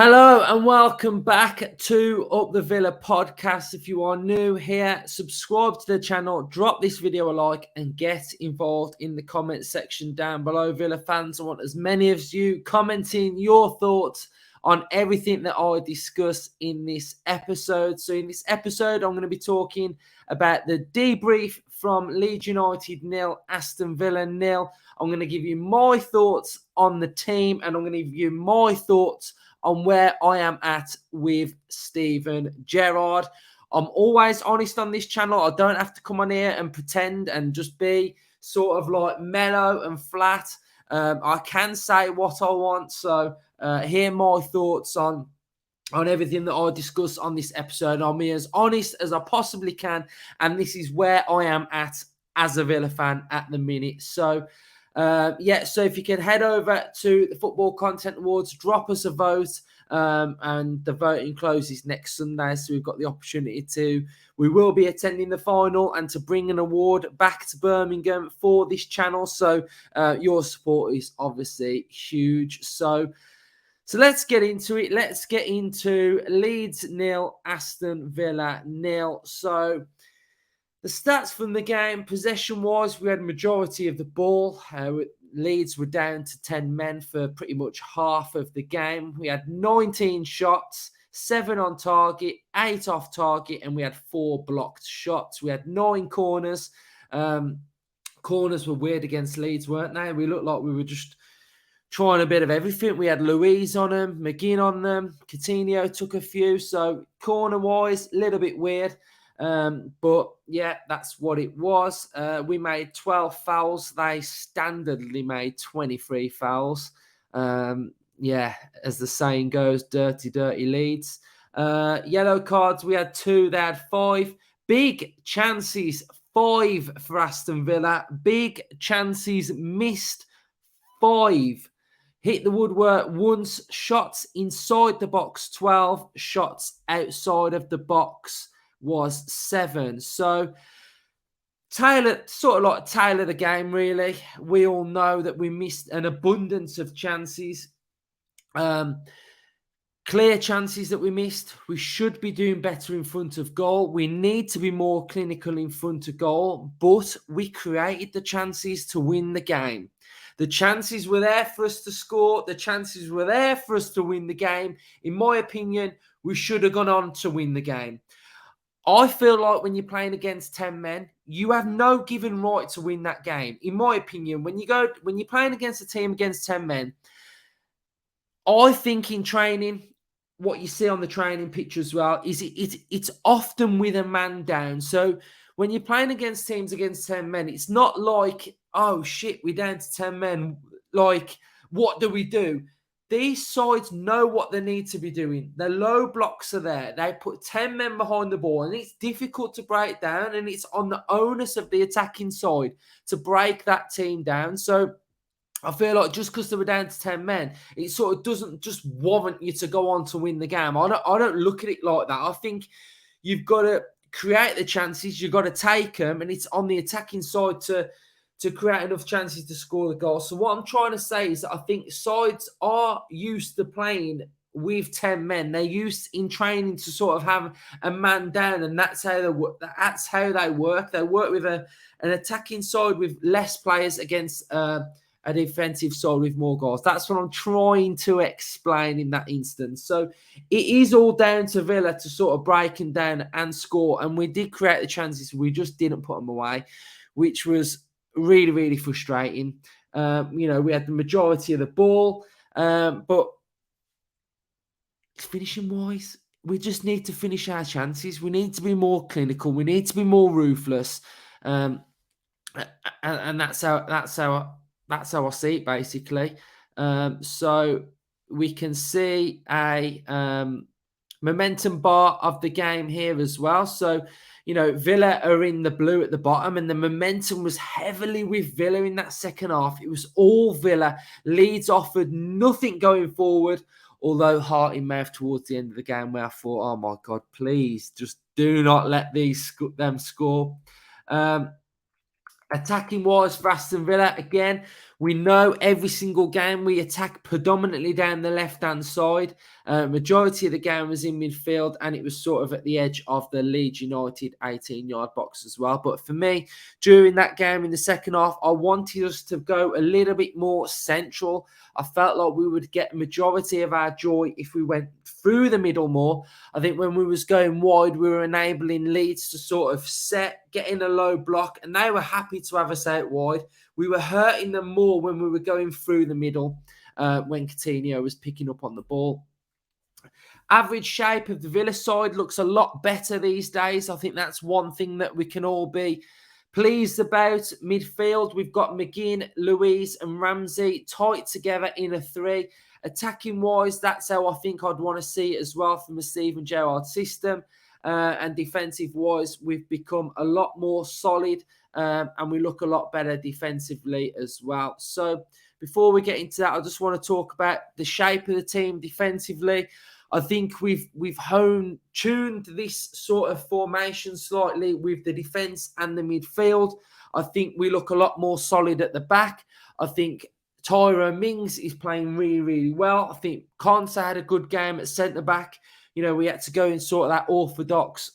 Hello and welcome back to Up the Villa podcast. If you are new here, subscribe to the channel, drop this video a like and get involved in the comment section down below. Villa fans, I want as many of you commenting your thoughts on everything that I discuss in this episode. So in this episode, I'm going to be talking about the debrief from Leeds United 0, Aston Villa 0. I'm going to give you my thoughts on the team and I'm going to give you my thoughts on where I am at with Stevengerrard. I'm always honest on this channel. I don't have to come on here and pretend and just be sort of like mellow and flat. I can say what I want. So hear my thoughts on everything that I discuss on this episode. I'll be as honest as I possibly can. And this is where I am at as a Villa fan at the minute. So so if you can head over to the Football Content Awards, drop us a vote, and the voting closes next Sunday, so we've got the opportunity we will be attending the final and to bring an award back to Birmingham for this channel, so your support is obviously huge. So let's get into it. Let's get into Leeds 0, Aston Villa 0. So the stats from the game, possession-wise, we had a majority of the ball. Leeds were down to 10 men for pretty much half of the game. We had 19 shots, 7 on target, 8 off target, and we had 4 blocked shots. We had 9 corners. Corners were weird against Leeds, weren't they? We looked like we were just trying a bit of everything. We had Louise on them, McGinn on them, Coutinho took a few. So corner-wise, a little bit weird. But yeah, that's what it was. We made 12 fouls. They standardly made 23 fouls. As the saying goes, dirty, dirty Leeds. Yellow cards, we had 2. They had 5. Big chances, 5 for Aston Villa. Big chances missed, 5. Hit the woodwork once. Shots inside the box, 12. Shots outside of the box was 7. So Taylor, sort of like Taylor the game, really. We all know that we missed an abundance of chances. Clear chances that we missed. We should be doing better in front of goal. We need to be more clinical in front of goal, but we created the chances to win the game. The chances were there for us to score. The chances were there for us to win the game. In my opinion, we should have gone on to win the game. I feel like when you're playing against 10 men, you have no given right to win that game. In my opinion, when you're playing against a team against 10 men, I think in training, what you see on the training pitch as well is it's often with a man down. So when you're playing against teams against 10 men, it's not like, oh shit, we're down to 10 men. Like, what do we do? These sides know what they need to be doing. The low blocks are there. They put 10 men behind the ball, and it's difficult to break down, and it's on the onus of the attacking side to break that team down. So I feel like just because they were down to 10 men, it sort of doesn't just warrant you to go on to win the game. I don't look at it like that. I think you've got to create the chances. You've got to take them, and it's on the attacking side to create enough chances to score the goal. So what I'm trying to say is that I think sides are used to playing with 10 men. They're used in training to sort of have a man down, and that's how they work. They work with an attacking side with less players against a defensive side with more goals. That's what I'm trying to explain in that instance. So it is all down to Villa to sort of break them down and score. And we did create the chances. We just didn't put them away, which was really, really frustrating. We had the majority of the ball, but finishing wise, we just need to finish our chances. We need to be more clinical. We need to be more ruthless, and that's how I see it basically. So we can see a momentum bar of the game here as well. So Villa are in the blue at the bottom, and the momentum was heavily with Villa in that second half. It was all Villa. Leeds offered nothing going forward, although heart in mouth towards the end of the game where I thought, oh my God, please just do not let them score. Attacking wise for Aston Villa, again, We know every single game we attack predominantly down the left-hand side. Majority of the game was in midfield, and it was sort of at the edge of the Leeds United 18-yard box as well. But for me, during that game in the second half, I wanted us to go a little bit more central. I felt like we would get a majority of our joy if we went through the middle more. I think when we was going wide, we were enabling Leeds to sort of get in a low block, and they were happy to have us out wide. We were hurting them more when we were going through the middle when Coutinho was picking up on the ball. Average shape of the Villa side looks a lot better these days. I think that's one thing that we can all be pleased about. Midfield, we've got McGinn, Louise and Ramsey tight together in a three. Attacking-wise, that's how I think I'd want to see it as well from the Stevengerrard system. And defensive-wise, we've become a lot more solid and we look a lot better defensively as well. So before we get into that, I just want to talk about the shape of the team defensively. I think we've tuned this sort of formation slightly with the defence and the midfield. I think we look a lot more solid at the back. I think Tyrone Mings is playing really, really well. I think Konsa had a good game at centre-back. You know, we had to go in sort of that orthodox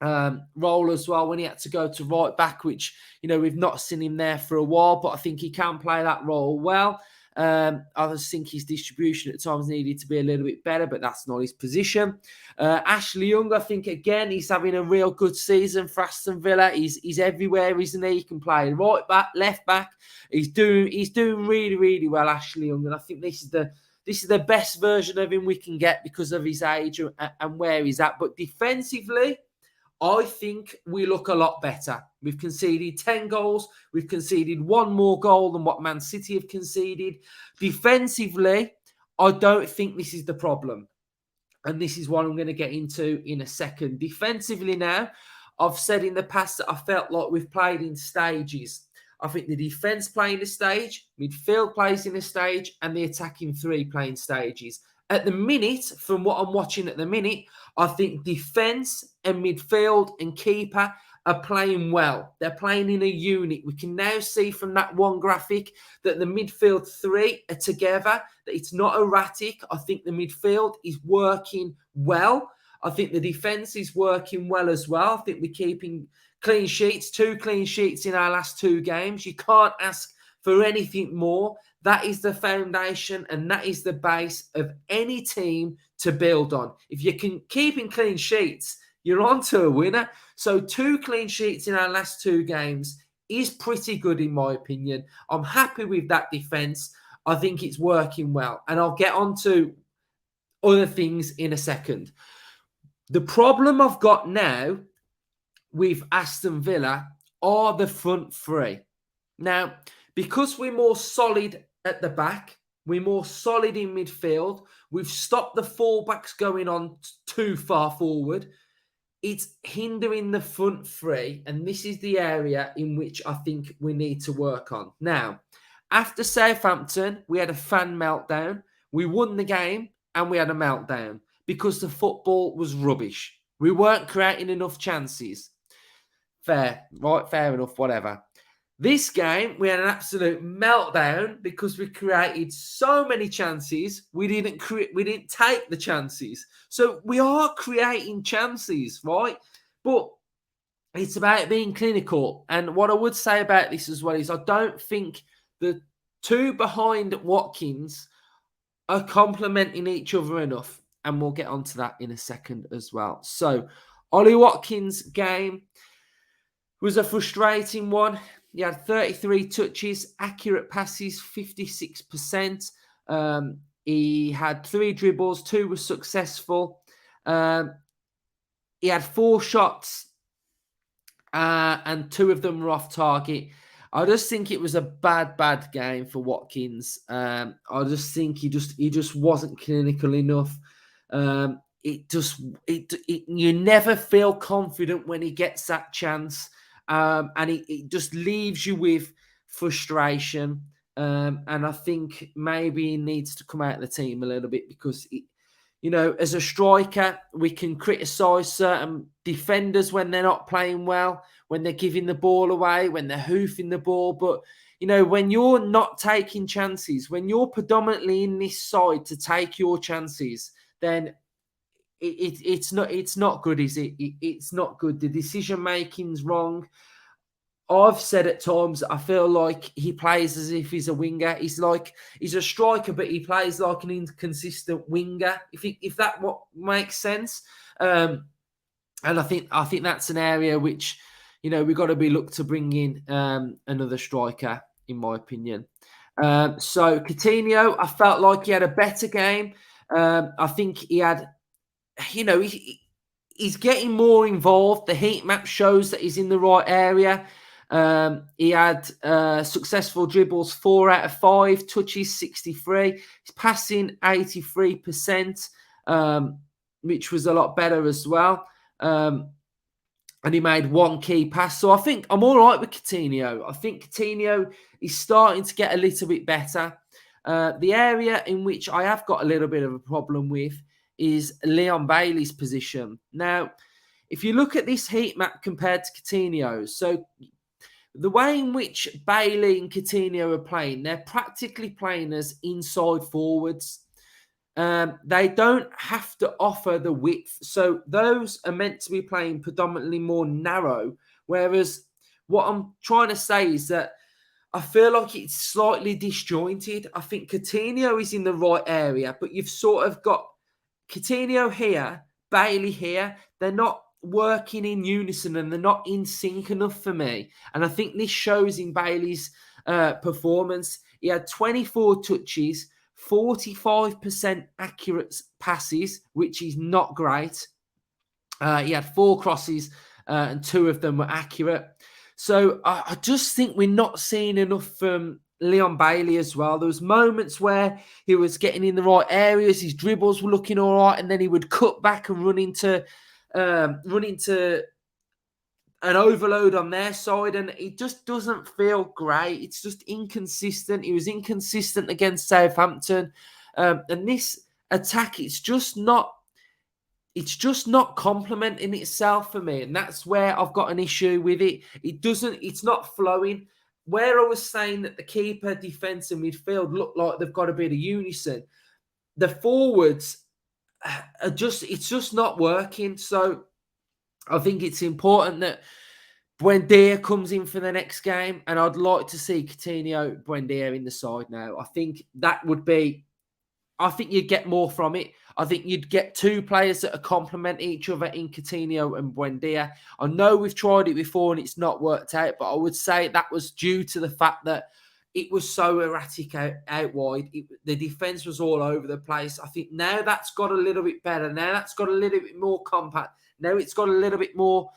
role as well when he had to go to right back, which, you know, we've not seen him there for a while, but I think he can play that role well. I just think his distribution at times needed to be a little bit better, but that's not his position. Ashley Young, I think, again, he's having a real good season for Aston Villa. He's everywhere, isn't he? He can play right back, left back. He's doing really, really well, Ashley Young, and I think this is the best version of him we can get because of his age and where he's at. But defensively, I think we look a lot better. We've conceded 10 goals. We've conceded one more goal than what Man City have conceded. Defensively, I don't think this is the problem. And this is what I'm going to get into in a second. Defensively now, I've said in the past that I felt like we've played in stages. I think the defence play in a stage, midfield plays in a stage, and the attacking three play in stages. At the minute, from what I'm watching at the minute, I think defence and midfield and keeper are playing well. They're playing in a unit. We can now see from that one graphic that the midfield three are together, that it's not erratic. I think the midfield is working well. I think the defence is working well as well. I think we're keeping clean sheets, 2 clean sheets in our last 2 games. You can't ask for anything more. That is the foundation and that is the base of any team to build on. If you can keep in clean sheets, you're on to a winner. So 2 clean sheets in our last 2 games is pretty good in my opinion. I'm happy with that defence. I think it's working well. And I'll get on to other things in a second. The problem I've got now with Aston Villa are the front three. Now, because we're more solid at the back, we're more solid in midfield, we've stopped the fullbacks going on too far forward, it's hindering the front three, and this is the area in which I think we need to work on. Now, after Southampton, we had a fan meltdown. We won the game, and we had a meltdown because the football was rubbish. We weren't creating enough chances. Fair, right? Fair enough, whatever. This game, we had an absolute meltdown because we created so many chances. We didn't take the chances. So we are creating chances, right? But it's about being clinical. And what I would say about this as well is I don't think the 2 behind Watkins are complementing each other enough. And we'll get onto that in a second as well. So Ollie Watkins' game was a frustrating one. He had 33 touches, accurate passes, 56%. He had 3 dribbles, 2 were successful. He had 4 shots, and 2 of them were off target. I just think it was a bad game for Watkins. I just think he just wasn't clinical enough. You never feel confident when he gets that chance. And it just leaves you with frustration. And I think maybe he needs to come out of the team a little bit because, as a striker, we can criticise certain defenders when they're not playing well, when they're giving the ball away, when they're hoofing the ball. But, when you're not taking chances, when you're predominantly in this side to take your chances, then it's not good, is it? It's not good. The decision making's wrong. I've said at times I feel like he plays as if he's a winger. He's a striker, but he plays like an inconsistent winger. If that what makes sense. And I think that's an area which we've got to be looked to bring in another striker, in my opinion. So Coutinho, I felt like he had a better game. I think he had, he's getting more involved. The heat map shows that he's in the right area. He had successful dribbles 4 out of 5, touches 63, he's passing 83%, which was a lot better as well. And he made one key pass. So I think I'm all right with Coutinho. I think Coutinho is starting to get a little bit better. The area in which I have got a little bit of a problem with is Leon Bailey's position. Now, if you look at this heat map compared to Coutinho, so the way in which Bailey and Coutinho are playing, they're practically playing as inside forwards. They don't have to offer the width. So those are meant to be playing predominantly more narrow. Whereas what I'm trying to say is that I feel like it's slightly disjointed. I think Coutinho is in the right area, but you've sort of got Coutinho here, Bailey here. They're not working in unison and they're not in sync enough for me. And I think this shows in Bailey's performance. He had 24 touches, 45% accurate passes, which is not great. He had 4 crosses and 2 of them were accurate. So I just think we're not seeing enough from Leon Bailey as well. There was moments where he was getting in the right areas, his dribbles were looking all right, and then he would cut back and run into an overload on their side, and it just doesn't feel great. It's just inconsistent. He was inconsistent against Southampton, and this attack, it's just not complementing itself for me, and that's where I've got an issue with it. It's not flowing. Where I was saying that the keeper, defence, and midfield look like they've got a bit of unison, the forwards it's just not working. So I think it's important that Buendia comes in for the next game, and I'd like to see Coutinho, Buendia in the side now. I think you'd get more from it. I think you'd get 2 players that complement each other in Coutinho and Buendia. I know we've tried it before and it's not worked out, but I would say that was due to the fact that it was so erratic out wide. The defence was all over the place. I think now that's got a little bit better. Now that's got a little bit more compact. Now it's got a little bit more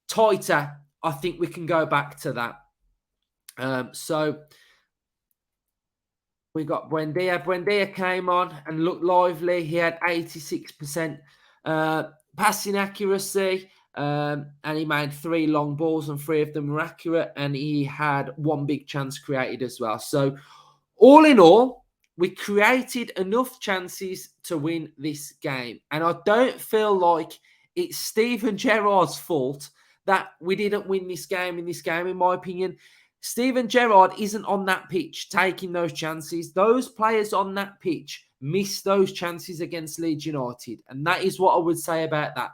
tighter. I think we can go back to that. So we got Buendia. Buendia came on and looked lively. He had 86% passing accuracy. And he made 3 long balls and 3 of them were accurate, and he had 1 big chance created as well. So all in all, we created enough chances to win this game, and I don't feel like it's Stevengerrard's fault that we didn't win this game. In my opinion, Stevengerrard isn't on that pitch taking those chances. Those players on that pitch missed those chances against Leeds United, and that is what I would say about that.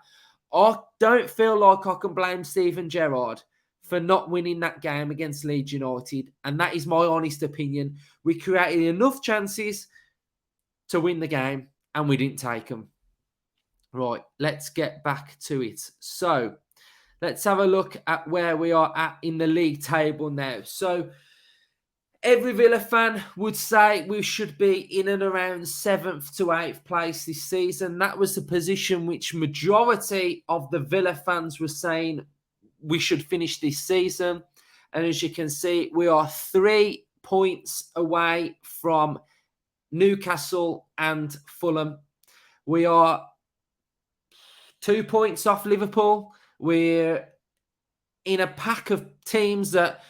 I don't feel like I can blame Stevengerrard for not winning that game against Leeds United, and that is my honest opinion. We created enough chances to win the game, and we didn't take them. Right, let's get back to it. So, let's have a look at where we are at in the league table now. So, every Villa fan would say we should be in and around 7th to 8th place this season. That was the position which majority of the Villa fans were saying we should finish this season. And as you can see, we are 3 points away from Newcastle and Fulham. We are 2 points off Liverpool. We're in a pack of teams that,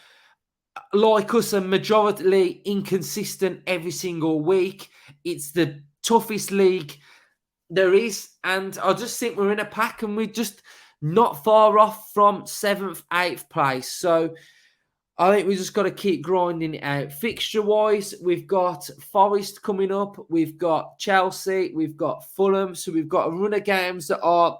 like us, are majority inconsistent every single week. It's the toughest league there is, and I just think we're in a pack and we're just not far off from 7th, 8th place. So I think we just got to keep grinding it out. Fixture-wise, we've got Forest coming up. We've got Chelsea. We've got Fulham. So we've got a run of games that are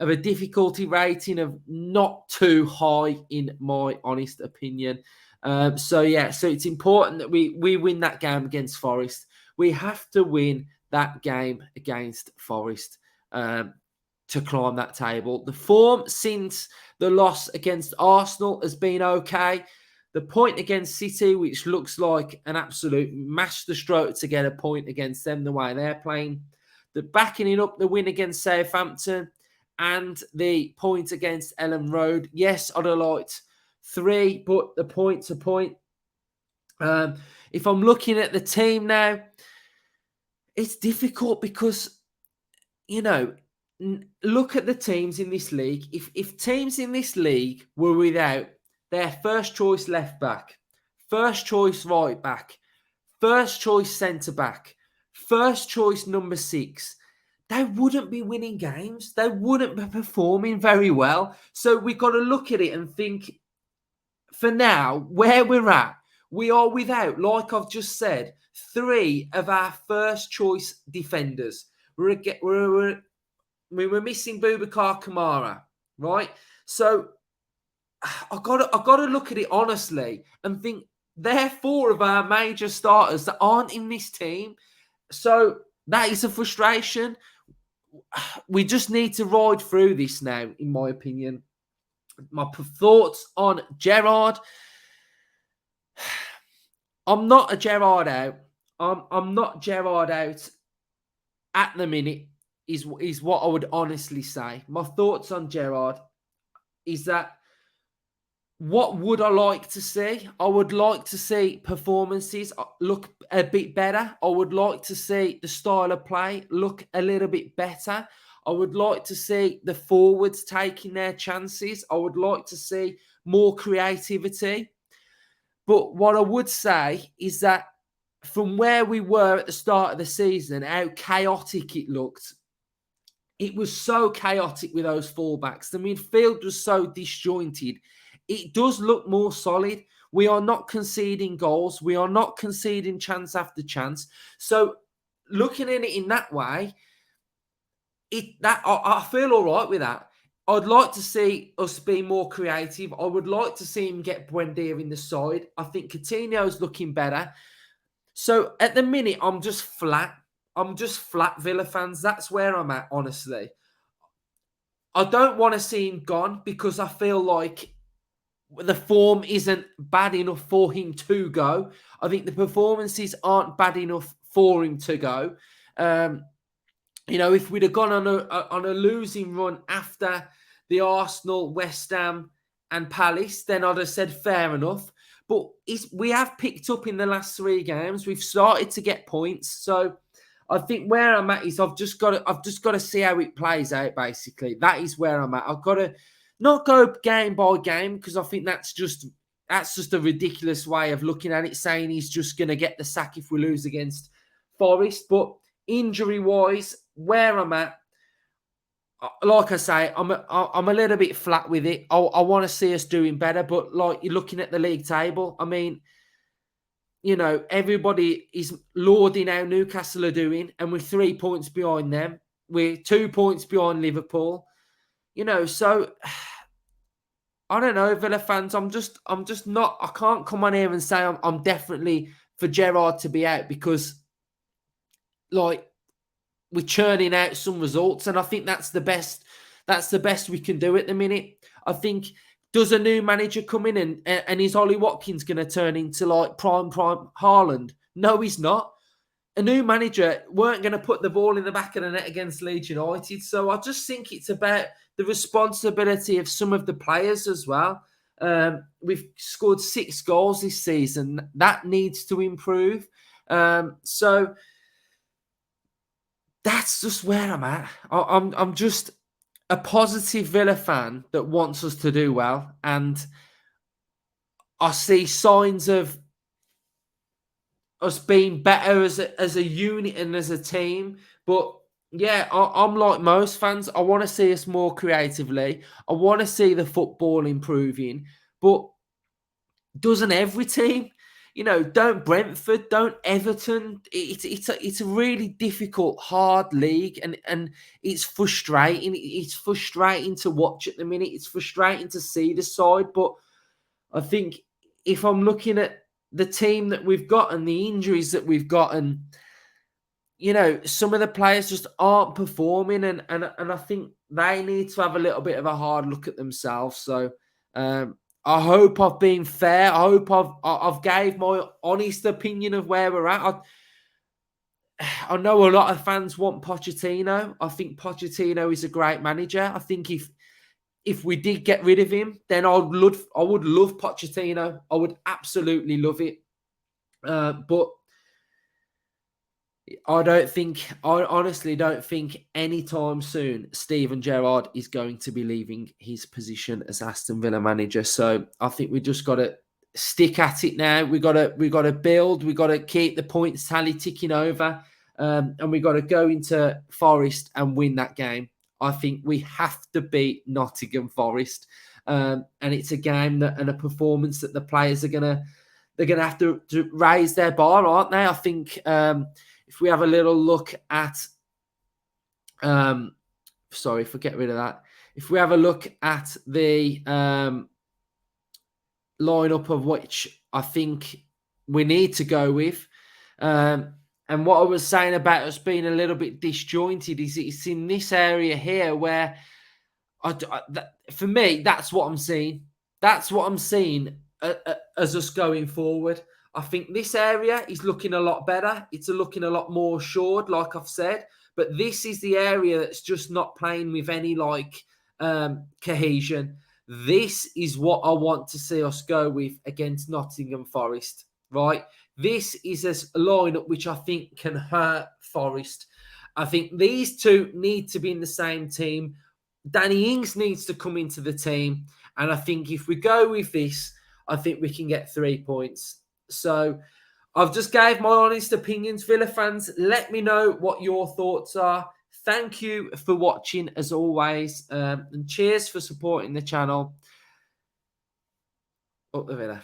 of a difficulty rating of not too high, in my honest opinion. So it's important that we win that game against Forest. We have to win that game against Forest to climb that table. The form since the loss against Arsenal has been okay. The point against City, which looks like an absolute masterstroke to get a point against them the way they're playing. The backing it up, the win against Southampton, and the point against Ellen Road. Yes, I'd have liked 3, but the point's a point. If I'm looking at the team now, it's difficult because, look at the teams in this league. If teams in this league were without their first choice left back, first choice right back, first choice centre back, first choice number 6, they wouldn't be winning games. They wouldn't be performing very well. So we've got to look at it and think, for now, where we're at, we are without, like I've just said, 3 of our first choice defenders. We were missing Boubacar Kamara, right? So I've got to look at it honestly and think they're 4 of our major starters that aren't in this team. So that is a frustration. We just need to ride through this now, in my opinion. My thoughts on Gerrard. I'm not a Gerrard out. I'm not Gerrard out at the minute, is what I would honestly say. My thoughts on Gerrard is that, what would I like to see? I would like to see performances look a bit better. I would like to see the style of play look a little bit better. I would like to see the forwards taking their chances. I would like to see more creativity. But what I would say is that from where we were at the start of the season, how chaotic it looked, it was so chaotic with those fullbacks. The midfield was so disjointed. It does look more solid. We are not conceding goals. We are not conceding chance after chance. So looking at it in that way, I feel all right with that. I'd like to see us be more creative. I would like to see him get Buendia in the side. I think Coutinho's looking better. So at the minute, I'm just flat. I'm just flat, Villa fans. That's where I'm at, honestly. I don't want to see him gone because I feel like the form isn't bad enough for him to go. I think the performances aren't bad enough for him to go. If we'd have gone on a losing run after the Arsenal, West Ham and Palace, then I'd have said fair enough. But we have picked up in the last 3 games. We've started to get points. So I think where I'm at is I've just got to see how it plays out, basically. That is where I'm at. I've got to not go game by game, because I think that's just a ridiculous way of looking at it, saying he's just going to get the sack if we lose against Forest. But injury-wise, where I'm at, like I say, I'm a little bit flat with it. I want to see us doing better, but like you're looking at the league table, I mean, everybody is lauding how Newcastle are doing, and we're 3 points behind them. We're 2 points behind Liverpool. So I don't know, Villa fans. I'm just not. I can't come on here and say I'm definitely for Gerrard to be out, because like we're churning out some results, and I think that's the best. That's the best we can do at the minute. I think, does a new manager come in and is Ollie Watkins going to turn into like prime Haaland? No, he's not. A new manager weren't going to put the ball in the back of the net against Leeds United. So I just think it's about the responsibility of some of the players as well. We've scored 6 goals this season. That needs to improve. So that's just where I'm at. I'm just a positive Villa fan that wants us to do well. And I see signs of us being better as a unit and as a team. But yeah, I'm like most fans. I want to see us more creatively. I want to see the football improving. But Doesn't every team? Don't Brentford, don't Everton. It's a really difficult, hard league, and it's frustrating. It's frustrating to watch at the minute. It's frustrating to see the side, but I think if I'm looking at the team that we've got and the injuries that we've got, and some of the players just aren't performing, and I think they need to have a little bit of a hard look at themselves. So I hope I've been fair. I hope I've gave my honest opinion of where we're at. I know a lot of fans want Pochettino. I think Pochettino is a great manager. I think if we did get rid of him, then I would love Pochettino. I would absolutely love it. But I honestly don't think anytime soon Stevengerrard is going to be leaving his position as Aston Villa manager. So I think we just got to stick at it now. We got to build. We got to keep the points tally ticking over, and we got to go into Forest and win that game. I think we have to beat Nottingham Forest, and it's a game and a performance that the players are gonna have to raise their bar, aren't they? I think. If we have a little look at, forget rid of that. If we have a look at the lineup of which I think we need to go with, and what I was saying about us being a little bit disjointed is it's in this area here where, for me, that's what I'm seeing. That's what I'm seeing as us going forward. I think this area is looking a lot better. It's looking a lot more assured, like I've said. But this is the area that's just not playing with any cohesion. This is what I want to see us go with against Nottingham Forest, right? This is a lineup which I think can hurt Forest. I think these two need to be in the same team. Danny Ings needs to come into the team. And I think if we go with this, I think we can get 3 points. So I've just gave my honest opinions. Villa fans, let me know what your thoughts are. Thank you for watching as always. And cheers for supporting the channel. Up the Villa.